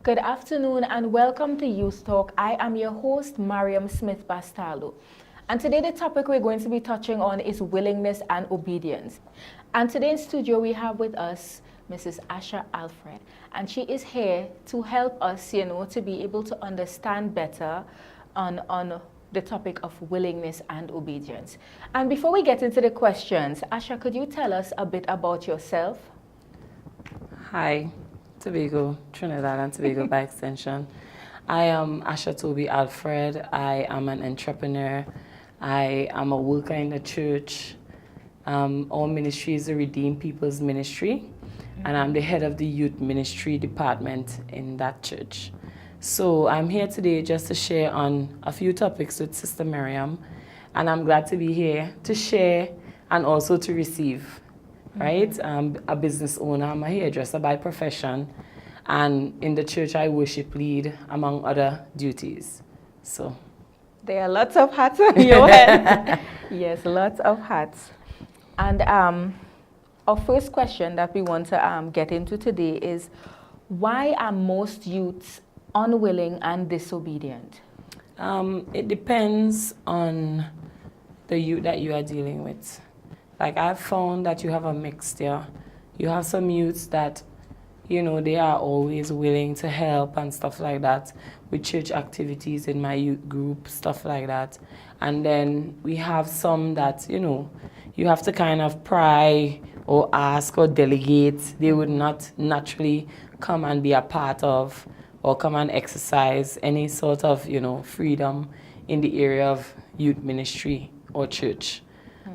Good afternoon and welcome to Youth Talk. I am your host, Mariam Smith Bastaldo. And today the topic we're going to be touching on is willingness and obedience. And today in studio we have with us Mrs. Asha Alfred. And she is here to help us, to be able to understand better on the topic of willingness and obedience. And before we get into the questions, Asha, could you tell us a bit about yourself? Hi, Tobago, Trinidad and Tobago by extension. I am Asha Alfred. I am an entrepreneur. I am a worker in the church. Our ministry is the Redeemed People's Ministry, and I'm the head of the youth ministry department in that church. So I'm here today just to share on a few topics with Sister Mariam, and I'm glad to be here to share and also to receive. Right? I'm a business owner, I'm a hairdresser by profession, and in the church I worship lead, among other duties. So there are lots of hats on your head. Yes, lots of hats. And our first question that we want to get into today is, why are most youths unwilling and disobedient? It depends on the youth that you are dealing with. Like, I've found that you have a mixture. You have some youths that, they are always willing to help and stuff like that with church activities in my youth group, stuff like that. And then we have some that, you have to kind of pry or ask or delegate. They would not naturally come and be a part of or come and exercise any sort of, freedom in the area of youth ministry or church.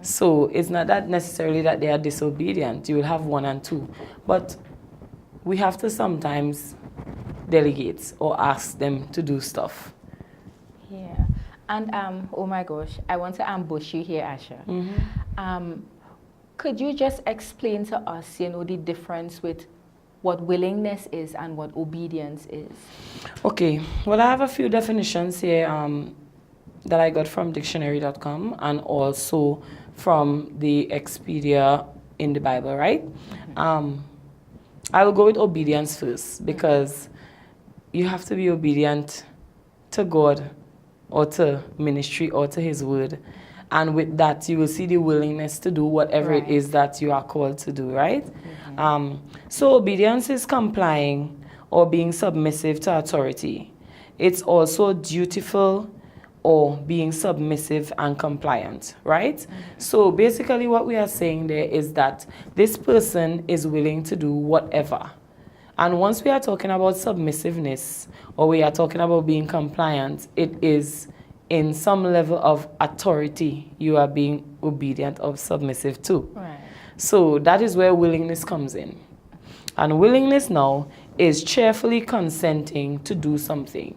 So it's not that necessarily that they are disobedient. You will have one and two. But we have to sometimes delegate or ask them to do stuff. Yeah. And, oh my gosh, I want to ambush you here, Asha. Could you just explain to us, the difference with what willingness is and what obedience is? Okay. Well, I have a few definitions here that I got from dictionary.com and also from the Expedia in the Bible, right? I will go with obedience first, because you have to be obedient to God or to ministry or to His word. And with that, you will see the willingness to do whatever it is that you are called to do, right? So obedience is complying or being submissive to authority. It's also dutiful or being submissive and compliant, right? So basically what we are saying there is that this person is willing to do whatever. And once we are talking about submissiveness or we are talking about being compliant, it is in some level of authority you are being obedient or submissive to. Right. So that is where willingness comes in. And willingness now is cheerfully consenting to do something,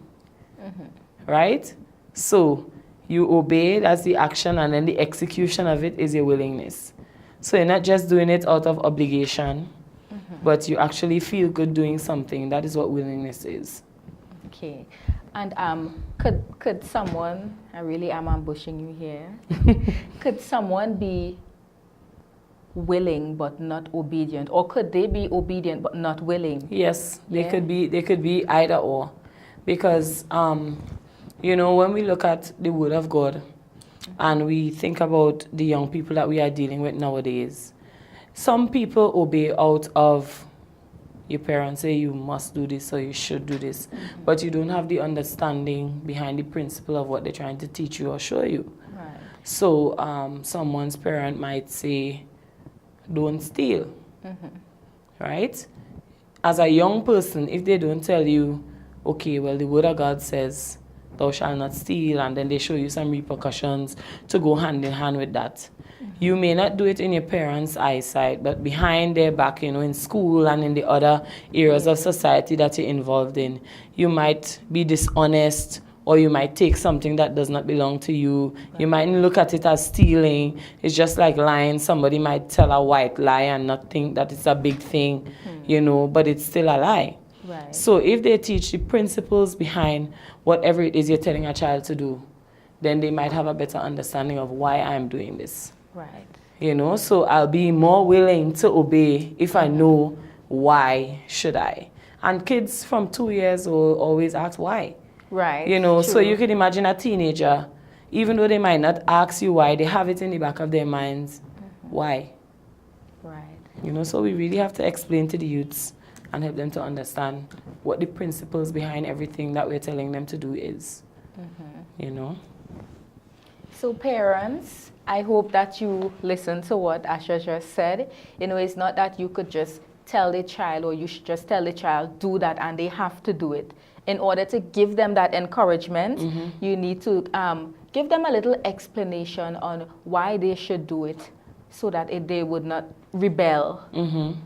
right? So you obey, that's the action, and then the execution of it is your willingness. So you're not just doing it out of obligation, but you actually feel good doing something. That is what willingness is. Okay. And could someone, I really am ambushing you here, could someone be willing but not obedient? Or could they be obedient but not willing? Yes, they could be either or. Because when we look at the Word of God and we think about the young people that we are dealing with nowadays, some people obey out of your parents say you must do this or you should do this, but you don't have the understanding behind the principle of what they're trying to teach you or show you. Right. So someone's parent might say, don't steal, right? As a young person, if they don't tell you, okay, well, the Word of God says, thou shalt not steal, and then they show you some repercussions to go hand in hand with that. You may not do it in your parents' eyesight, but behind their back, in school and in the other areas of society that you're involved in, you might be dishonest, or you might take something that does not belong to you. You might look at it as stealing. It's just like lying. Somebody might tell a white lie and not think that it's a big thing, but it's still a lie. Right. So if they teach the principles behind whatever it is you're telling a child to do, then they might have a better understanding of why I'm doing this. Right. So I'll be more willing to obey if I know why should I. And kids from 2 years old always ask why. Right. You know, so true. you can imagine a teenager, even though they might not ask you why, they have it in the back of their minds. Why? Right. You know, so we really have to explain to the youths and help them to understand what the principles behind everything that we're telling them to do is. You know? So parents, I hope that you listen to what Asha just said. You know, it's not that you could just tell the child, or you should just tell the child, do that, and they have to do it. In order to give them that encouragement, you need to give them a little explanation on why they should do it, so that they would not rebel,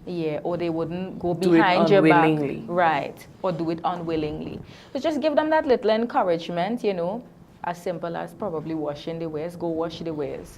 yeah, or they wouldn't go behind your back, right, or do it unwillingly. So just give them that little encouragement, you know, as simple as probably washing the wares. Go wash the wares.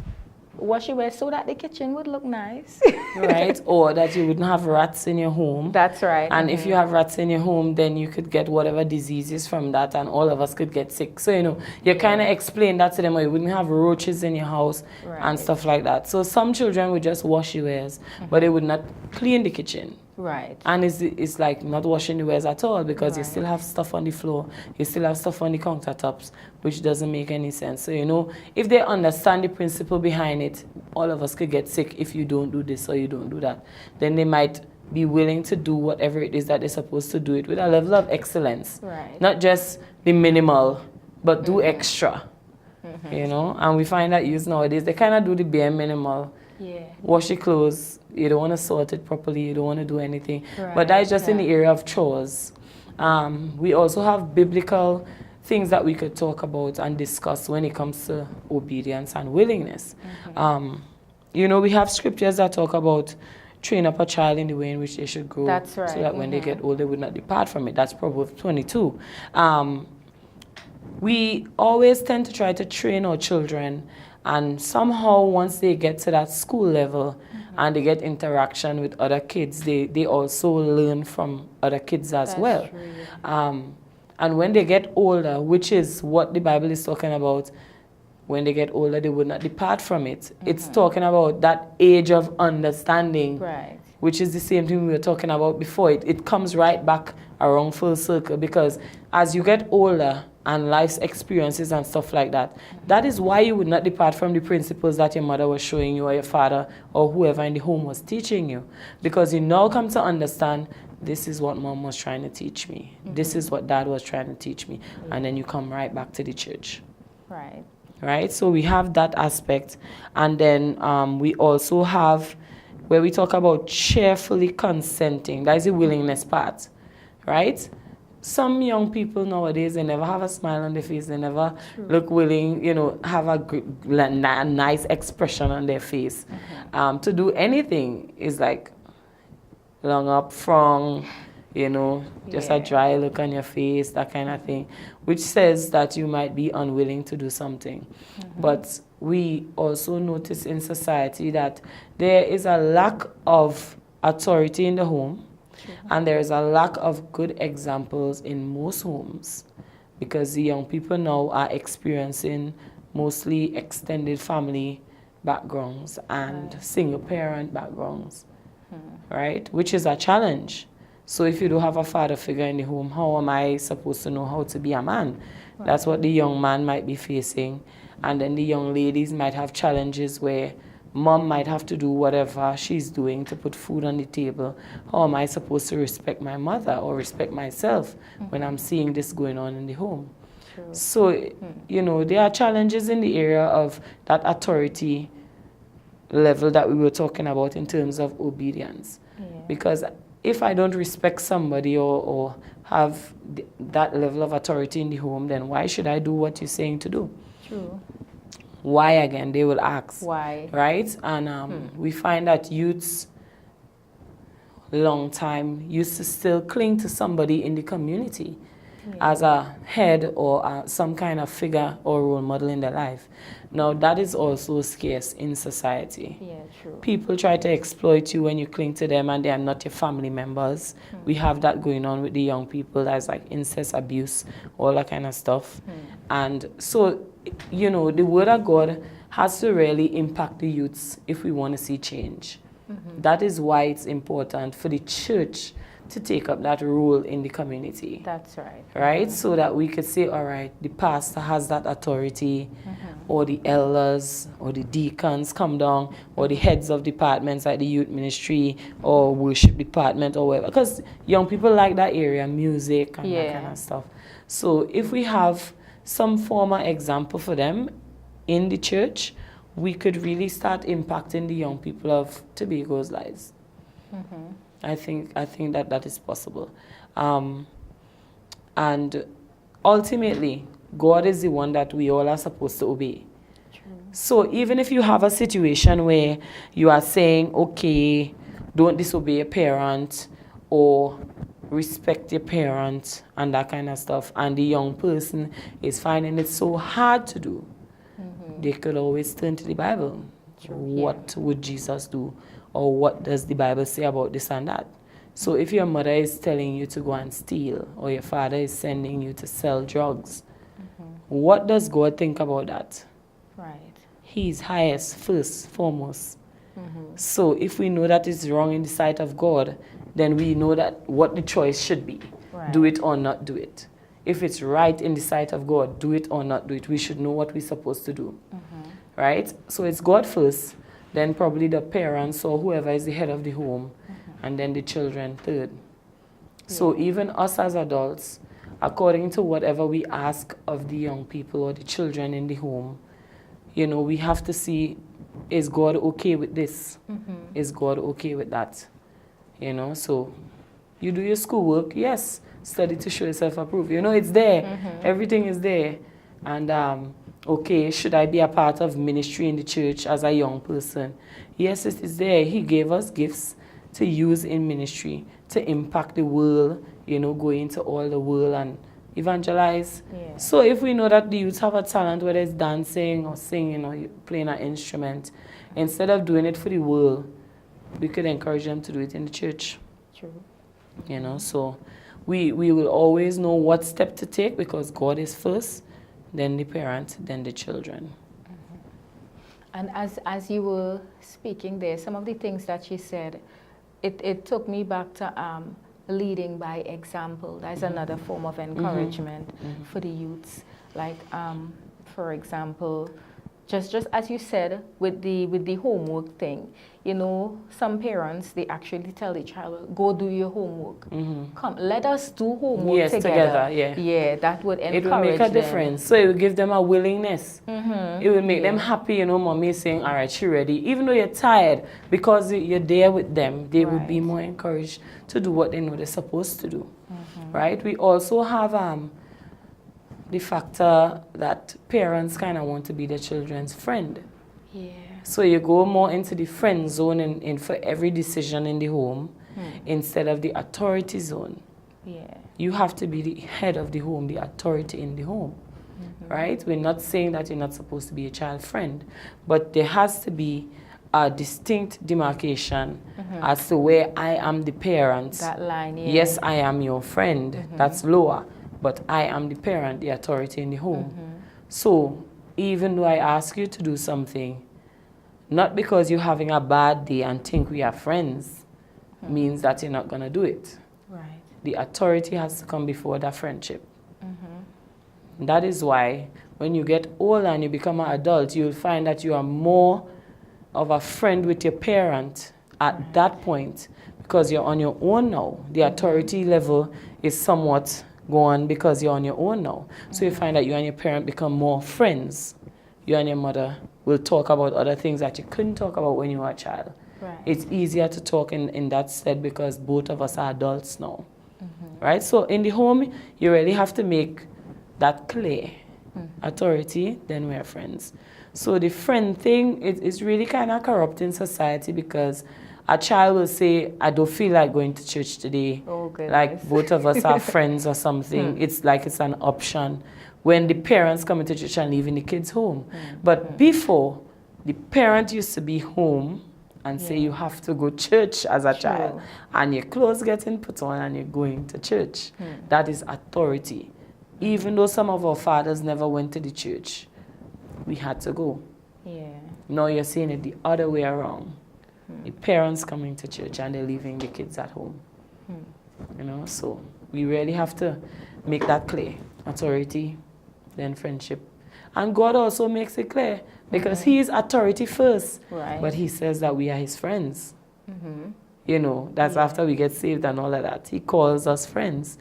Wash your wares so that the kitchen would look nice. Right? Or that you wouldn't have rats in your home. That's right. And if you have rats in your home, then you could get whatever diseases from that, and all of us could get sick. So, you know, you kind of explain that to them, or you wouldn't have roaches in your house and stuff like that. So some children would just wash the wares, but they would not clean the kitchen. Right. And it's like not washing the wares at all, because you still have stuff on the floor, you still have stuff on the countertops, which doesn't make any sense. So, you know, if they understand the principle behind it, all of us could get sick if you don't do this or you don't do that. Then they might be willing to do whatever it is that they're supposed to do it with a level of excellence. Right. Not just the minimal, but do extra. You know, and we find that youth nowadays, they kind of do the bare minimal. Yeah. Wash your clothes, you don't want to sort it properly, you don't want to do anything. Right. But that is just in the area of chores. We also have biblical things that we could talk about and discuss when it comes to obedience and willingness. You know, we have scriptures that talk about train up a child in the way in which they should grow. That's right. So that when they get old, they would not depart from it. That's Proverbs 22. We always tend to try to train our children, and somehow once they get to that school level and they get interaction with other kids, they also learn from other kids as well. And when they get older, which is what the Bible is talking about, when they get older, they would not depart from it. It's talking about that age of understanding, Right. which is the same thing we were talking about before. It comes right back around full circle, because as you get older and life's experiences and stuff like that, that is why you would not depart from the principles that your mother was showing you, or your father, or whoever in the home was teaching you. Because you now come to understand, this is what mom was trying to teach me. This is what dad was trying to teach me. And then you come right back to the church. Right. Right? So we have that aspect. And then we also have where we talk about cheerfully consenting. That is the willingness part. Right? Some young people nowadays, they never have a smile on their face. They never look willing, you know, have a nice expression on their face. To do anything is like long up from, you know, just a dry look on your face, that kind of thing, which says that you might be unwilling to do something. But we also notice in society that there is a lack of authority in the home. And there is a lack of good examples in most homes, because the young people now are experiencing mostly extended family backgrounds and single parent backgrounds, right? Which is a challenge. So if you don't have a father figure in the home, how am I supposed to know how to be a man? Right. That's what the young man might be facing. And then the young ladies might have challenges where mom might have to do whatever she's doing to put food on the table. How am I supposed to respect my mother or respect myself when I'm seeing this going on in the home? True. So, you know, there are challenges in the area of that authority level that we were talking about in terms of obedience. Because if I don't respect somebody or have that level of authority in the home, then why should I do what you're saying to do? True. Why again? They will ask. Why? Right? And we find that youths, long time, used to still cling to somebody in the community as a head or some kind of figure or role model in their life. Now, that is also scarce in society. Yeah, true. People try to exploit you when you cling to them and they are not your family members. We have that going on with the young people. That's like incest, abuse, all that kind of stuff. And so, you know, the word of God has to really impact the youths if we want to see change. That is why it's important for the church to take up that role in the community. That's right. Right? So that we could say, all right, the pastor has that authority, or the elders, or the deacons come down, or the heads of departments like the youth ministry, or worship department, or whatever. Because young people like that area, music and that kind of stuff. So if we have some form of example for them in the church, we could really start impacting the young people of Tobago's lives. I think that is possible. And ultimately, God is the one that we all are supposed to obey. True. So even if you have a situation where you are saying, okay, don't disobey a parent, or respect your parent, and that kind of stuff, and the young person is finding it so hard to do, they could always turn to the Bible. True. What would Jesus do? Or what does the Bible say about this and that? So if your mother is telling you to go and steal, or your father is sending you to sell drugs, what does God think about that? Right. He's highest, first, foremost. So if we know that it's wrong in the sight of God, then we know that what the choice should be. Right. Do it or not do it. If it's right in the sight of God, do it or not do it. We should know what we're supposed to do. Right? So it's God first, then probably the parents or whoever is the head of the home, and then the children third. So even us as adults, according to whatever we ask of the young people or the children in the home, you know, we have to see, is God okay with this? Is God okay with that? You know, so you do your schoolwork, yes, study to show yourself approved. You know, it's there. Everything is there. And okay, should I be a part of ministry in the church as a young person? Yes, it is there. He gave us gifts to use in ministry, to impact the world, you know, go into all the world and evangelize. Yeah. So if we know that the youth have a talent, whether it's dancing or singing or playing an instrument, instead of doing it for the world, we could encourage them to do it in the church. True. You know, so we will always know what step to take, because God is first, then the parent, then the children. And as you were speaking there, some of the things that she said, it took me back to leading by example. That's another form of encouragement for the youths. Like, for example, just as you said with the homework thing, you know, some parents, they actually tell the child, go do your homework. Come, let us do homework together. Yeah, that would encourage them. It will make a difference. So it will give them a willingness. It will make them happy, you know, mommy is saying, all right, she's ready. Even though you're tired, because you're there with them, they would be more encouraged to do what they know they're supposed to do. Right? We also have the factor that parents kind of want to be their children's friend. Yeah. So you go more into the friend zone in for every decision in the home instead of the authority zone. Yeah. You have to be the head of the home, the authority in the home. Right? We're not saying that you're not supposed to be a child friend, but there has to be a distinct demarcation as to where I am the parent. That line, yeah. Yes, I am your friend. That's lower. But I am the parent, the authority in the home. So even though I ask you to do something, not because you're having a bad day and think we are friends, means that you're not going to do it. Right. The authority has to come before that friendship. That is why when you get older and you become an adult, you'll find that you are more of a friend with your parent at that point, because you're on your own now. The authority level is somewhat gone because you're on your own now. So you find that you and your parent become more friends. You and your mother will talk about other things that you couldn't talk about when you were a child. Right. It's easier to talk in that stead because both of us are adults now. Right? So in the home, you really have to make that clear. Authority, then we're friends. So the friend thing is really kind of corrupt in society, because a child will say, I don't feel like going to church today. Oh, goodness. Like both of us are friends or something. It's like it's an option when the parents come into church and leaving the kids home. But before, the parent used to be home and say you have to go to church as a child. And your clothes getting put on and you're going to church. That is authority. Even though some of our fathers never went to the church, we had to go. Yeah. Now you're seeing it the other way around. The parents coming to church and they're leaving the kids at home. you know. So we really have to make that clear. Authority, then friendship. And God also makes it clear because He is authority first. Right. But He says that we are His friends. Mm-hmm. You know, that's after we get saved and all of that. He calls us friends.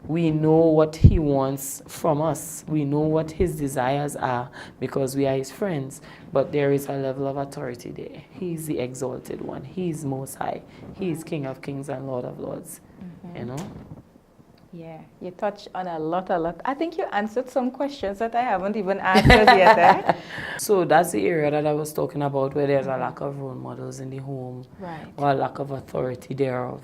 We know what He wants from us. We know what His desires are because we are His friends. But there is a level of authority there. He's the exalted one. He's Most High. He's King of Kings and Lord of Lords. You know? Yeah, you touched on a lot. I think you answered some questions that I haven't even answered yet. Eh? So that's the area that I was talking about where there's a lack of role models in the home. Right. Or a lack of authority thereof.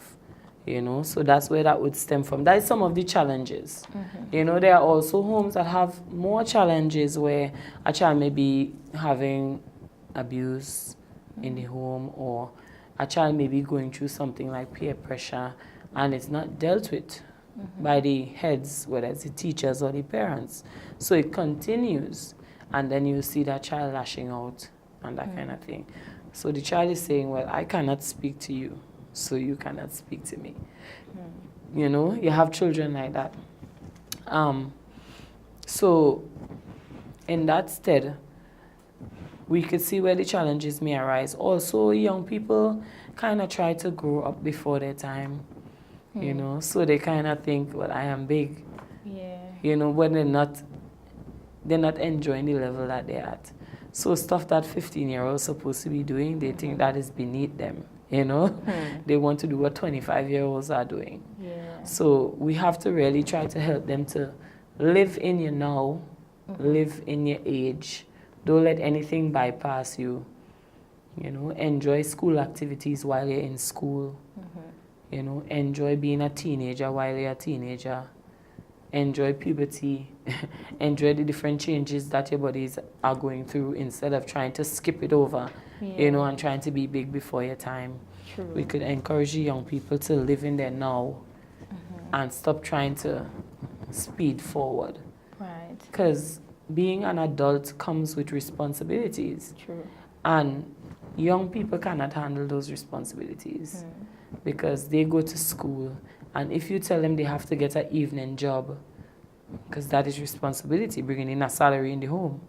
You know, so that's where that would stem from. That is some of the challenges. You know, there are also homes that have more challenges where a child may be having abuse in the home, or a child may be going through something like peer pressure and it's not dealt with by the heads, whether it's the teachers or the parents. So it continues, and then you see that child lashing out and that kind of thing. So the child is saying, well, I cannot speak to you, so you cannot speak to me. You know, you have children like that. So in that stead, we could see where the challenges may arise. Also, young people kind of try to grow up before their time, you know, so they kind of think, well, I am big. Yeah. You know, when they're not enjoying the level that they're at. So stuff that 15-year-olds supposed to be doing, they think that is beneath them. You know, they want to do what 25-year-olds are doing. Yeah. So we have to really try to help them to live in your now, live in your age. Don't let anything bypass you. You know, enjoy school activities while you're in school. You know, enjoy being a teenager while you're a teenager. Enjoy puberty. Enjoy the different changes that your bodies are going through instead of trying to skip it over, you know, and trying to be big before your time. True. We could encourage young people to live in their now and stop trying to speed forward. Right. Because being an adult comes with responsibilities. True. And young people cannot handle those responsibilities because they go to school, and if you tell them they have to get an evening job, because that is responsibility, bringing in a salary in the home,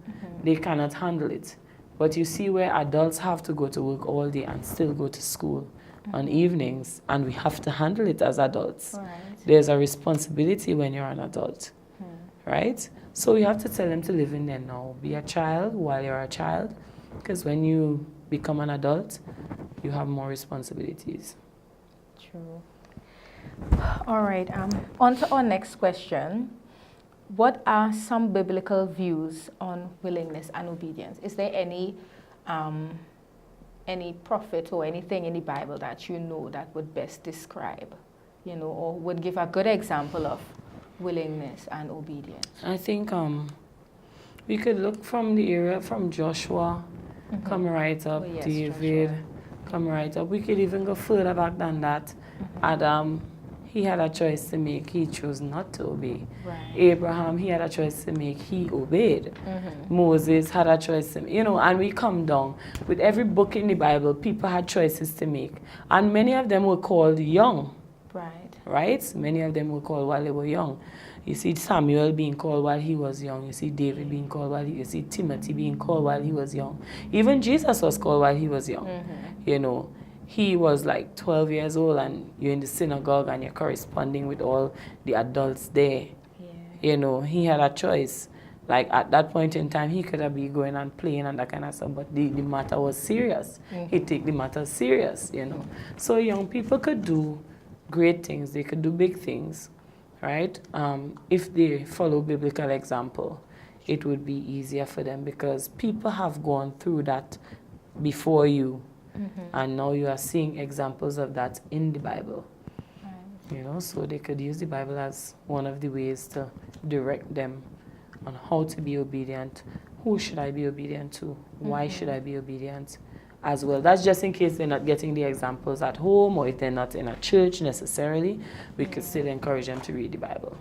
they cannot handle it. But you see where adults have to go to work all day and still go to school on evenings, and we have to handle it as adults. Right. There's a responsibility when you're an adult, right? So you have to tell them to live in there now. Be a child while you're a child, because when you become an adult, you have more responsibilities. True. All right. On to our next question. What are some biblical views on willingness and obedience? Is there any prophet or anything in the Bible that you know that would best describe, you know, or would give a good example of willingness and obedience? I think we could look from the area from Joshua, come right up, Oh, yes, David, Joshua. come right up. We could even go further back than that. Adam, he had a choice to make. He chose not to obey. Right. Abraham, he had a choice to make. He obeyed. Moses had a choice to make. You know, and we come down. With every book in the Bible, people had choices to make. And many of them were called young. Right. Right? Many of them were called while they were young. You see Samuel being called while he was young. You see David being called while you see Timothy being called while he was young. Even Jesus was called while he was young. You know, he was like 12 years old and you're in the synagogue and you're corresponding with all the adults there. Yeah. You know, he had a choice. Like at that point in time, he could have been going and playing and that kind of stuff, but the matter was serious. He take the matter serious, you know. So young people could do great things. They could do big things, right? If they follow biblical example, it would be easier for them because people have gone through that before you. And now you are seeing examples of that in the Bible. Right. You know, so they could use the Bible as one of the ways to direct them on how to be obedient. Who should I be obedient to? Why should I be obedient as well? That's just in case they're not getting the examples at home or if they're not in a church necessarily. We could still encourage them to read the Bible.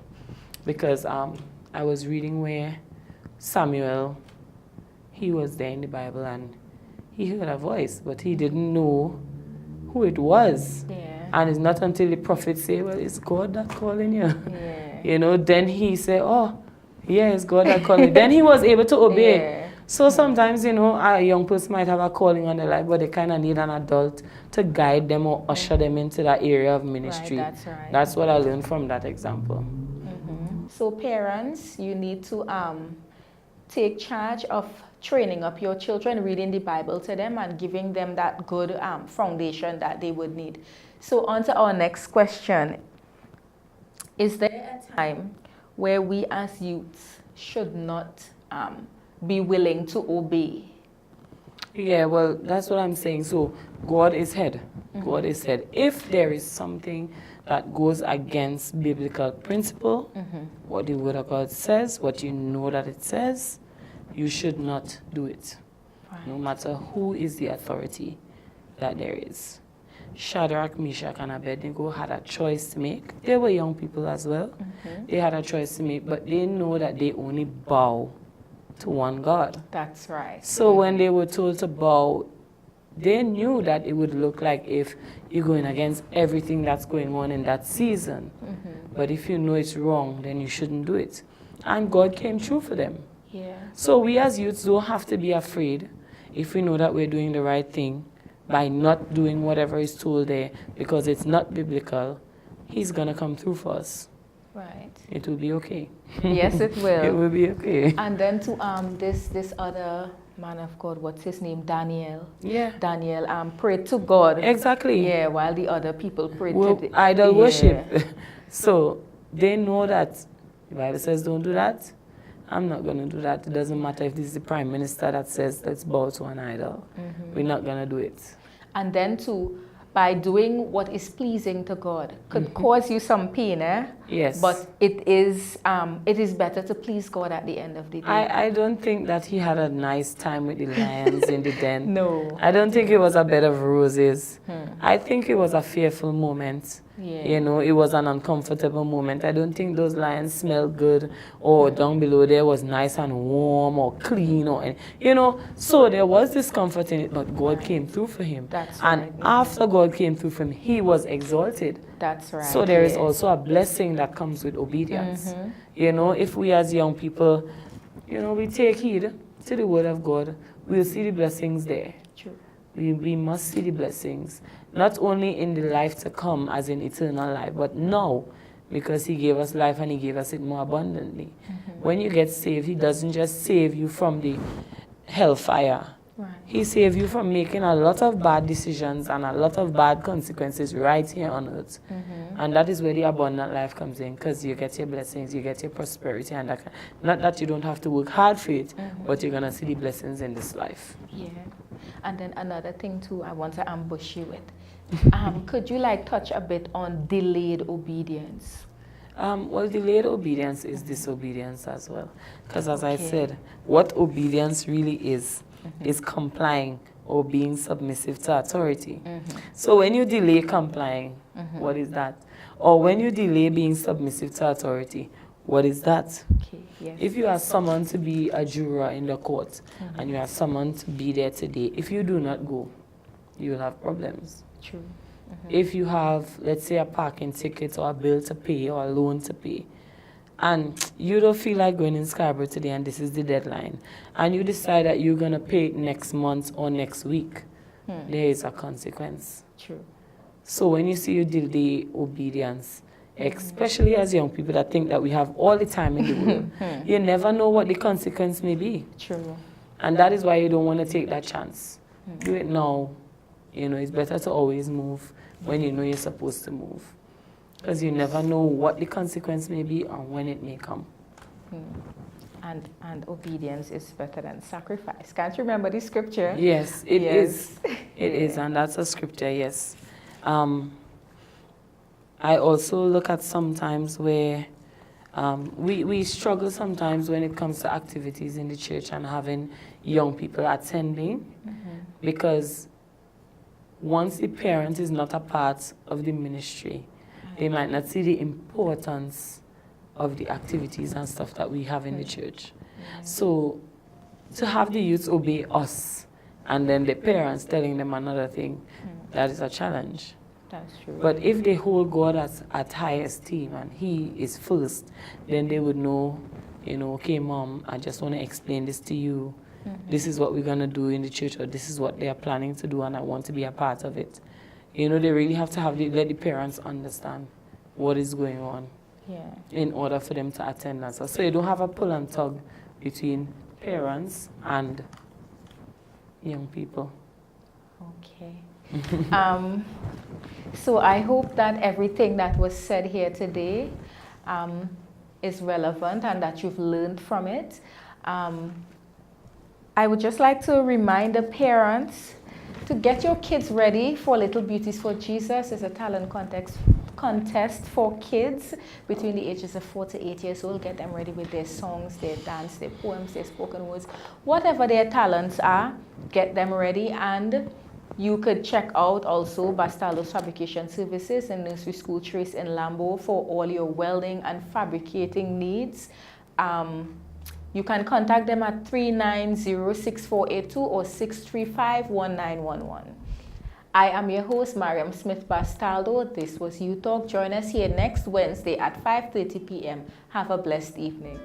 Because I was reading where Samuel, he was there in the Bible and he heard a voice, but he didn't know who it was. Yeah. And it's not until the prophet say, well, it's God that calling you. Yeah. You know, then he say, oh, yeah, it's God that called me. Then he was able to obey. Yeah. So sometimes, you know, a young person might have a calling on their life, but they kind of need an adult to guide them or usher them into that area of ministry. Right, that's right. That's what I learned from that example. So parents, you need to take charge of training up your children, reading the Bible to them and giving them that good foundation that they would need. So on to our next question. Is there a time where we as youths should not be willing to obey? Yeah, well, that's what I'm saying. So God is head. God is head. If there is something that goes against biblical principle, what the Word of God says, what you know that it says, you should not do it. Right. No matter who is the authority that there is. Shadrach, Meshach, and Abednego had a choice to make. They were young people as well. They had a choice to make, but they know that they only bow to one God. That's right. So when they were told to bow, they knew that it would look like if you're going against everything that's going on in that season. But if you know it's wrong, then you shouldn't do it. And God came true for them. Yeah. So we as youths don't have to be afraid if we know that we're doing the right thing by not doing whatever is told there because it's not biblical. He's going to come through for us. Right. It will be okay. Yes, it will. It will be okay. And then to this other man of God, what's his name? Daniel. Yeah. Daniel prayed to God. Exactly. Yeah, while the other people prayed Well, to the idol worship. So they know that the Bible says don't do that. I'm not going to do that. It doesn't matter if this is the prime minister that says let's bow to an idol. We're not going to do it. And then by doing what is pleasing to God could cause you some pain, Yes. But it is better to please God at the end of the day. I don't think that he had a nice time with the lions in the den. No. I don't think it was a bed of roses. I think it was a fearful moment. Yeah. You know, it was an uncomfortable moment. I don't think those lions smelled good or down below there was nice and warm or clean or, you know. So there was discomfort in it, but God came through for him. That's and right. after God came through for him, he was exalted. That's right. So there is yeah. also a blessing that comes with obedience. You know, if we as young people, you know, we take heed to the word of God, we'll see the blessings there. True. We must see the blessings, not only in the life to come as in eternal life, but now, because he gave us life and he gave us it more abundantly. When you get saved, he doesn't just save you from the hellfire. Right. He saved you from making a lot of bad decisions and a lot of bad consequences right here on earth. And that is where the abundant life comes in, because you get your blessings, you get your prosperity, and that, not that you don't have to work hard for it, but you're going to see the blessings in this life. Yeah. And then another thing too, I want to ambush you with. Could you touch a bit on delayed obedience? Well, delayed obedience is disobedience as well. Because as I said, what obedience really is complying or being submissive to authority. So when you delay complying, what is that? Or when you delay being submissive to authority, what is that? Okay, yes. If you are summoned to be a juror in the court and you are summoned to be there today, if you do not go, you will have problems. True. If you have, let's say, a parking ticket or a bill to pay or a loan to pay, and you don't feel like going in Scarborough today and this is the deadline, and you decide that you're going to pay it next month or next week, there is a consequence. True. So when you see you delay obedience, especially as young people that think that we have all the time in the world, you never know what the consequence may be. True. And that is why you don't want to take that chance. Do it now. You know, it's better to always move when you know you're supposed to move. Because you never know what the consequence may be or when it may come. And obedience is better than sacrifice. Can't you remember the scripture? Yes, it is. It is, and that's a scripture, yes. I also look at sometimes where we struggle sometimes when it comes to activities in the church and having young people attending, because once the parent is not a part of the ministry, they might not see the importance of the activities and stuff that we have in the church. So to have the youth obey us and then the parents telling them another thing, that is a challenge. That's true. But if they hold God at high esteem and He is first, then they would know, okay, Mom, I just want to explain this to you. This is what we're going to do in the church, or this is what they are planning to do, and I want to be a part of it. They really have to let the parents understand what is going on in order for them to attend that. So you don't have a pull and tug between parents and young people. Okay. So I hope that everything that was said here today is relevant and that you've learned from it. I would just like to remind the parents to get your kids ready for Little Beauties for Jesus. It's a talent contest for kids between the ages of 4 to 8 years old. Get them ready with their songs, their dance, their poems, their spoken words. Whatever their talents are, get them ready. And you could check out also Bastaldo's Fabrication Services and Nursery School Trace in Lambo for all your welding and fabricating needs. You can contact them at 390-6482 or 635-1911. I am your host, Mariam Smith Bastaldo. This was You Talk. Join us here next Wednesday at 5:30 p.m. Have a blessed evening.